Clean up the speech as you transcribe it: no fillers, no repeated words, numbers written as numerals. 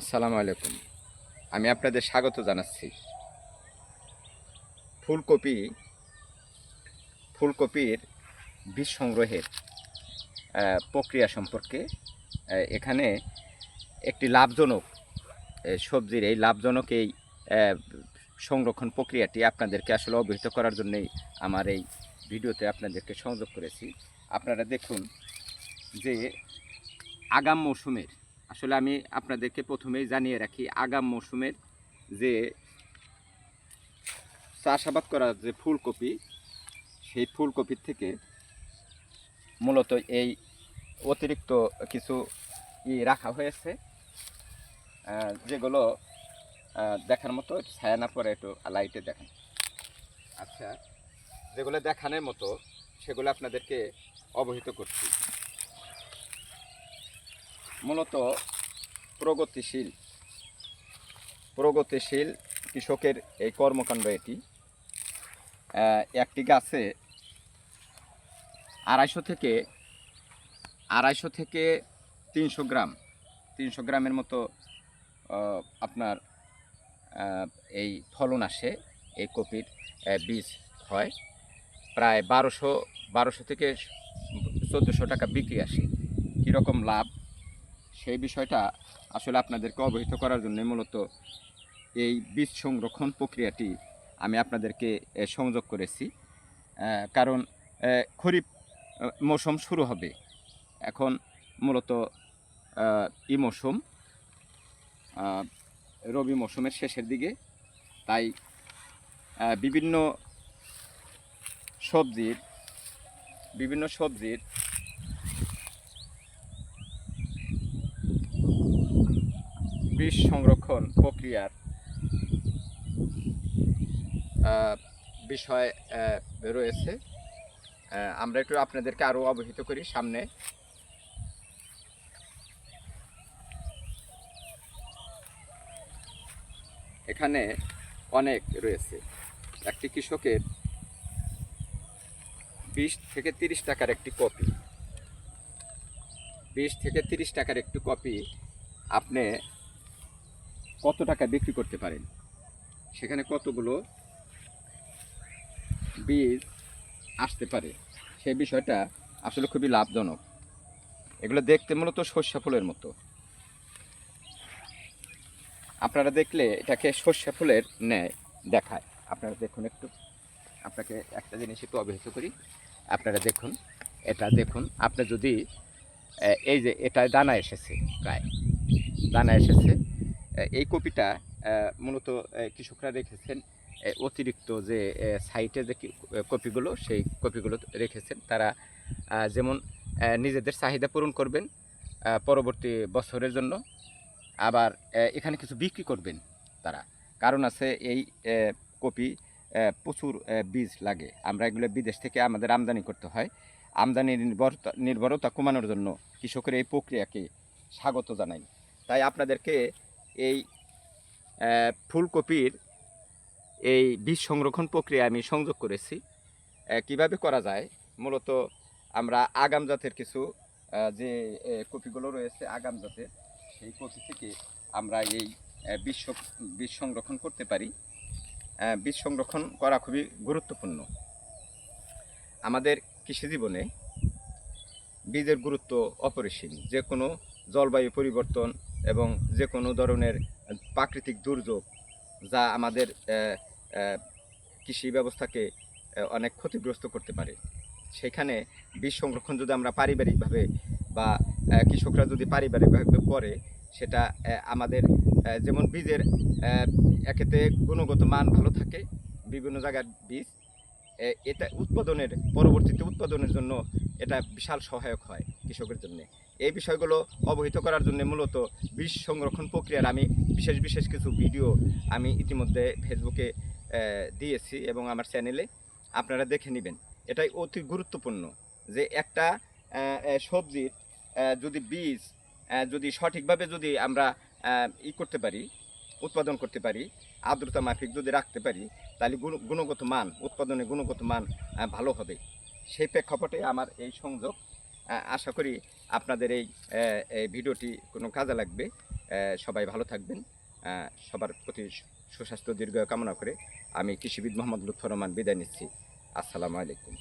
আসসালামু আলাইকুম। আমি আপনাদের স্বাগত জানাচ্ছি। ফুলকপি ফুলকপির বীজ সংগ্রহের প্রক্রিয়া সম্পর্কে এখানে একটি লাভজনক সবজির এই লাভজনক এই সংরক্ষণ প্রক্রিয়াটি আপনাদেরকে আসলে অবহিত করার জন্যই আমার এই ভিডিওতে আপনাদেরকে সংযোগ করেছি। আপনারা দেখুন যে আগাম মৌসুমের আসলে আমি আপনাদেরকে প্রথমেই জানিয়ে রাখি, আগাম মৌসুমের যে চাষাবাদ করা যে ফুলকপি, সেই ফুলকপির থেকে মূলত এই অতিরিক্ত কিছু রাখা হয়েছে, যেগুলো দেখার মতো। ছায়া না পরে একটু লাইটে দেখেন। আচ্ছা, যেগুলো দেখানোর মতো সেগুলো আপনাদেরকে অবহিত করছি। মূলত প্রগতিশীল কৃষকের এই কর্মকাণ্ড এটি। একটি গাছে 250 থেকে 300 গ্রামের মতো আপনার এই ফলন আসে। এই কপির বীজ হয় প্রায় 1200 থেকে 1400 টাকা বিক্রি আসে। কীরকম লাভ সেই বিষয়টা আসলে আপনাদেরকে অবহিত করার জন্য মূলত এই বীজ সংরক্ষণ প্রক্রিয়াটি আমি আপনাদেরকে সংযোগ করেছি। কারণ খরিফ মৌসুম শুরু হবে এখন, মূলত ই মৌসুম রবি মৌসুমের শেষের দিকে। তাই বিভিন্ন সবজির বীজ সংরক্ষণ প্রক্রিয়ার বিষয় রয়েছে। আমরা একটু আপনাদেরকে আরও অবহিত করি সামনে। এখানে অনেক রয়েছে। একটি কৃষকের 20 থেকে 30 টাকার একটি কপি, 20 থেকে 30 টাকার একটি কপি আপনি কত টাকা বিক্রি করতে পারেন, সেখানে কতগুলো বীজ আসতে পারে, সেই বিষয়টা আসলে খুবই লাভজনক। এগুলো দেখতে মূলত সর্ষে ফুলের মতো। আপনারা দেখলে এটাকে সর্ষে ফুলের ন্যায় দেখায়। আপনারা দেখুন, একটু আপনাকে একটা জিনিস একটু অবহিত করি। আপনারা দেখুন, এটা দেখুন। আপনি যদি এই যে এটা দানা এসেছে, প্রায় দানা এসেছে, এই কপিটা মূলত কৃষকরা রেখেছেন অতিরিক্ত যে সাইটে যে কপিগুলো, সেই কপিগুলো রেখেছেন তারা, যেমন নিজেদের চাহিদা পূরণ করবেন পরবর্তী বছরের জন্য, আবার এখানে কিছু বিক্রি করবেন তারা। কারণ আছে, এই কপি প্রচুর বীজ লাগে। আমরা এগুলো বিদেশ থেকে আমাদের আমদানি করতে হয়। আমদানির নির্ভরতা কমানোর জন্য কৃষকের এই প্রক্রিয়াকে স্বাগত জানাই। তাই আপনাদেরকে এই ফুলকপির এই বীজ সংরক্ষণ প্রক্রিয়া আমি সংযোগ করেছি। কিভাবে করা যায়, মূলত আমরা আগাম জাতের কিছু যে কপিগুলো রয়েছে আগাম জাতের, সেই কপি থেকে আমরা এই বীজ সংরক্ষণ করতে পারি। বীজ সংরক্ষণ করা খুবই গুরুত্বপূর্ণ। আমাদের কৃষি জীবনে বীজের গুরুত্ব অপরিসীম। যে কোনো জলবায়ু পরিবর্তন এবং যে কোনো ধরনের প্রাকৃতিক দুর্যোগ যা আমাদের কৃষি ব্যবস্থাকে অনেক ক্ষতিগ্রস্ত করতে পারে, সেখানে বীজ সংরক্ষণ যদি আমরা পারিবারিকভাবে বা কৃষকরা যদি পারিবারিকভাবে করে, সেটা আমাদের যেমন বীজের একেতে গুণগত মান ভালো থাকে, বিভিন্ন জায়গার বীজ এটা পরবর্তীতে উৎপাদনের জন্য এটা বিশাল সহায়ক হয় কৃষকের জন্য। এই বিষয়গুলো অবহিত করার জন্য মূলত বীজ সংরক্ষণ প্রক্রিয়ার আমি বিশেষ কিছু ভিডিও আমি ইতিমধ্যে ফেসবুকে দিয়েছি এবং আমার চ্যানেলে আপনারা দেখে নেবেন। এটাই অতি গুরুত্বপূর্ণ যে একটা সবজির যদি বীজ যদি সঠিকভাবে যদি আমরা করতে পারি, উৎপাদন করতে পারি, আর্দ্রতা মাফিক যদি রাখতে পারি, তাহলে গুণগত মান, উৎপাদনের গুণগত মান ভালো হবে। সেই প্রেক্ষাপটে আমার এই সংযোগ। আশা করি আপনাদের এই ভিডিওটি কোনো কাজে লাগবে। সবাই ভালো থাকবেন। সবার প্রতি সুস্বাস্থ্য দীর্ঘায়ু কামনা করে আমি কৃষিবিদ মোহাম্মদ লুৎফর রহমান বিদায় নিচ্ছি। আসসালামু আলাইকুম।